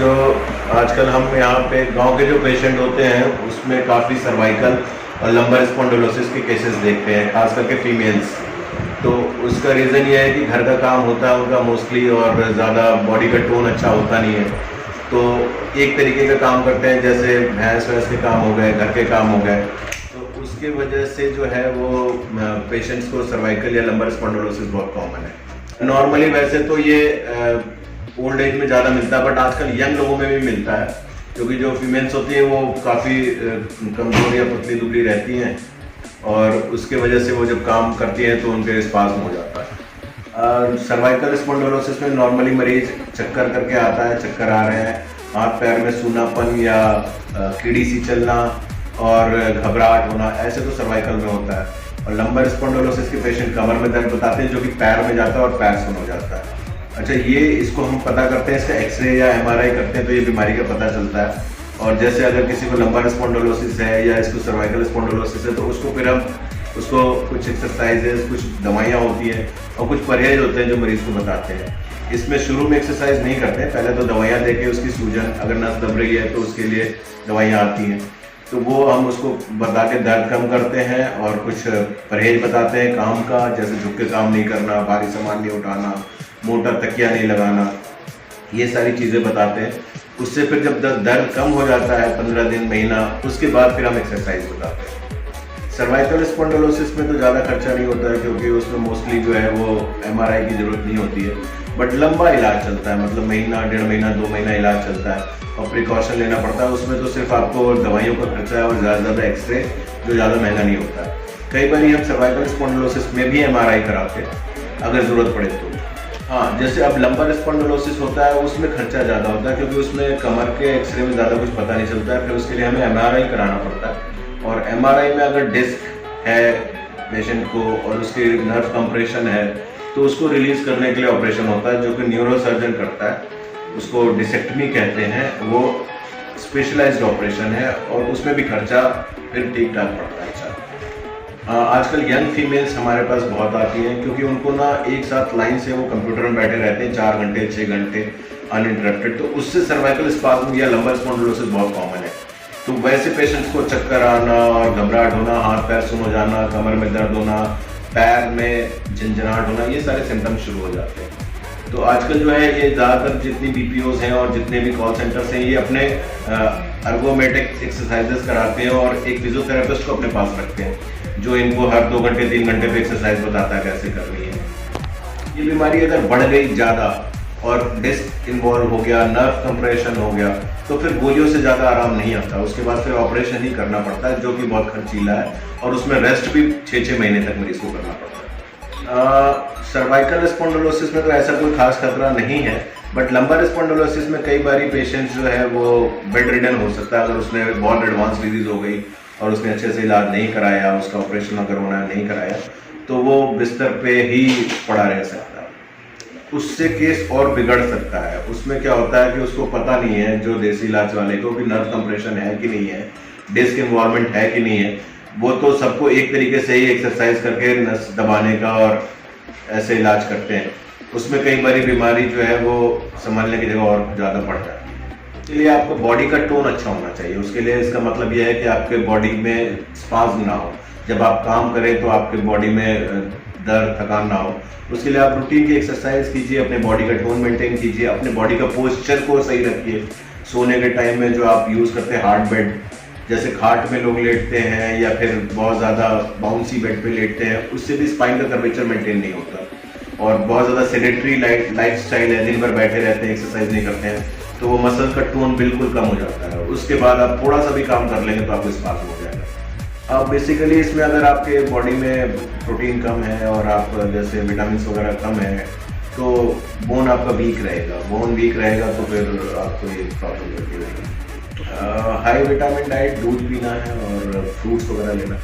जो आजकल हम यहाँ पे गांव के जो पेशेंट होते हैं उसमें काफ़ी सर्वाइकल और लंबर स्पॉन्डिलोसिस के केसेस देखते हैं, खास करके फीमेल्स। तो उसका रीज़न ये है कि घर का काम होता है उनका मोस्टली, और ज़्यादा बॉडी का टोन अच्छा होता नहीं है। तो एक तरीके का काम करते हैं, जैसे भैंस वैंस के काम हो गए, घर के काम हो गए, तो उसके वजह से जो है वो पेशेंट्स को सर्वाइकल या लंबर स्पॉन्डिलोसिस बहुत कॉमन है। नॉर्मली वैसे तो ये ओल्ड एज में ज़्यादा मिलता है, बट आजकल यंग लोगों में भी मिलता है, क्योंकि जो फीमेल्स होती हैं वो काफ़ी कमज़ोर या पतली दुबली रहती हैं, और उसके वजह से वो जब काम करती हैं तो उनके स्पाज़्म हो जाता है। सर्वाइकल स्पॉन्डिलोसिस में नॉर्मली मरीज चक्कर करके आता है, चक्कर आ रहे हैं, हाथ पैर में सूनापन या कीड़ी सी चलना और घबराहट होना, ऐसे तो सर्वाइकल में होता है। और लंबर स्पॉन्डिलोसिस के पेशेंट कमर में दर्द बताते हैं, जो कि पैर में जाता है और पैर सुन हो जाता है। अच्छा, ये इसको हम पता करते हैं, इसका एक्सरे या एमआरआई करते हैं तो ये बीमारी का पता चलता है। और जैसे अगर किसी को लंबर स्पॉन्डिलोसिस है या इसको सर्वाइकल स्पॉन्डिलोसिस है, तो उसको फिर हम उसको कुछ एक्सरसाइजेस, कुछ दवाइयाँ होती हैं और कुछ परहेज होते हैं जो मरीज़ को बताते हैं। इसमें शुरू में एक्सरसाइज नहीं करते, पहले तो दवाइयाँ देके उसकी सूजन, अगर नस दब रही है तो उसके लिए दवाइयाँ आती हैं, तो वो हम उसको बता के दर्द कम करते हैं और कुछ परहेज बताते हैं काम का, जैसे झुक के काम नहीं करना, भारी सामान नहीं उठाना, मोटा तकिया नहीं लगाना, ये सारी चीज़ें बताते हैं। उससे फिर जब दर्द कम हो जाता है 15 दिन, महीना, उसके बाद फिर हम एक्सरसाइज बताते हैं। सर्वाइकल स्पॉन्डिलोसिस में तो ज़्यादा खर्चा नहीं होता है, क्योंकि उसमें मोस्टली जो है वो एमआरआई की ज़रूरत नहीं होती है, बट लंबा इलाज चलता है, मतलब महीना, 1.5 महीना, 2 महीना इलाज चलता है और प्रिकॉशन लेना पड़ता है। उसमें तो सिर्फ आपको दवाइयों का खर्चा है और ज़्यादा एक्सरे, जो ज़्यादा महंगा नहीं होता है। कई बार हम सर्वाइकल स्पॉन्डिलोसिस में भी एमआरआई कराते हैं अगर ज़रूरत पड़े तो। हाँ, जैसे अब लंबर स्पॉन्डिलोसिस होता है उसमें खर्चा ज़्यादा होता है, क्योंकि उसमें कमर के एक्सरे में ज़्यादा कुछ पता नहीं चलता है, फिर उसके लिए हमें एमआरआई कराना पड़ता है। और एमआरआई में अगर डिस्क है पेशेंट को और उसके नर्व कंप्रेशन है, तो उसको रिलीज करने के लिए ऑपरेशन होता है, जो कि न्यूरोसर्जन करता है, उसको डिसेक्टमी कहते हैं। वो स्पेशलाइज्ड ऑपरेशन है और उसमें भी खर्चा फिर ठीक ठाक पड़ता है। आजकल यंग फीमेल्स हमारे पास बहुत आती हैं, क्योंकि उनको ना एक साथ लाइन से वो कंप्यूटर में बैठे रहते हैं 4 घंटे 6 घंटे अनइंटरप्टेड, तो उससे सर्वाइकल स्पाज़्म या लंबर स्पॉन्डिलोसिस बहुत कॉमन है। तो वैसे पेशेंट्स को चक्कर आना और घबराहट होना, हाथ पैर सुन हो जाना, कमर में दर्द होना, पैर में झंझनाहट होना, ये सारे सिम्टम्स शुरू हो जाते हैं। तो आजकल जो है ये ज़्यादातर जितनी बीपीओज हैं और जितने भी कॉल सेंटर्स हैं, ये अपने अर्गोमेटिक एक्सरसाइजेस कराते हैं और एक फिजियोथेरेपिस्ट को अपने पास रखते हैं, जो इनको हर 2 घंटे 3 घंटे पे एक्सरसाइज बताता है कैसे करनी है। ये बीमारी अगर बढ़ गई ज़्यादा और डिस्क इन्वॉल्व हो गया, नर्व कंप्रेशन हो गया, तो फिर गोलियों से ज़्यादा आराम नहीं आता, उसके बाद फिर ऑपरेशन ही करना पड़ता है, जो कि बहुत खर्चीला है, और उसमें रेस्ट भी 6-6 महीने तक मरीज को करना पड़ता है। सर्वाइकल स्पॉन्डिलोसिस में तो ऐसा कोई खास खतरा नहीं है, बट लंबर स्पॉन्डिलोसिस में कई बार पेशेंट जो है वो बेड रिडन हो सकता है, अगर उसने बहुत एडवांस डिजीज हो गई और उसने अच्छे से इलाज नहीं कराया, उसका ऑपरेशन अगर होना नहीं कराया, तो वो बिस्तर पे ही पड़ा रह सकता है। उससे केस और बिगड़ सकता है। उसमें क्या होता है कि उसको पता नहीं है, जो देसी इलाज वाले को, कि नर्व कंप्रेशन है कि नहीं है, डिस्क इन्वॉल्वमेंट है कि नहीं है। वो तो सबको एक तरीके से ही एक्सरसाइज करके नस दबाने का और ऐसे इलाज करते हैं। उसमें कई बार बीमारी जो है वो संभालने की जगह और ज़्यादा बढ़ जाती है। इसलिए आपको बॉडी का टोन अच्छा होना चाहिए। उसके लिए इसका मतलब यह है कि आपके बॉडी में स्पाज़्म ना हो, जब आप काम करें तो आपके बॉडी में दर्द, थकान ना हो। उसके लिए आप रूटीन की एक्सरसाइज कीजिए, अपने बॉडी का टोन मेंटेन कीजिए, अपने बॉडी का पोस्चर को सही रखिए। सोने के टाइम में जो आप यूज़ करते हैं हार्ड बेड, जैसे खाट में लोग लेटते हैं या फिर बहुत ज़्यादा बाउंसी बेड पे लेटते हैं, उससे भी स्पाइन का कर्वेचर मेंटेन नहीं होता। और बहुत ज़्यादा सेडेटरी लाइफ स्टाइल है, दिन भर बैठे रहते हैं, एक्सरसाइज नहीं करते हैं, तो वो मसल का टोन बिल्कुल कम हो जाता है। उसके बाद आप थोड़ा सा भी काम कर लेंगे तो आपको स्पाज़्म हो जाएगा। अब बेसिकली इसमें अगर आपके बॉडी में प्रोटीन कम है और आप जैसे विटामिन वगैरह कम है, तो बोन आपका वीक रहेगा। बोन वीक रहेगा तो फिर आपको ये प्रॉब्लम होती रहेगी। हाई विटामिन डाइट, दूध पीना है और फ्रूट्स वगैरह लेना है।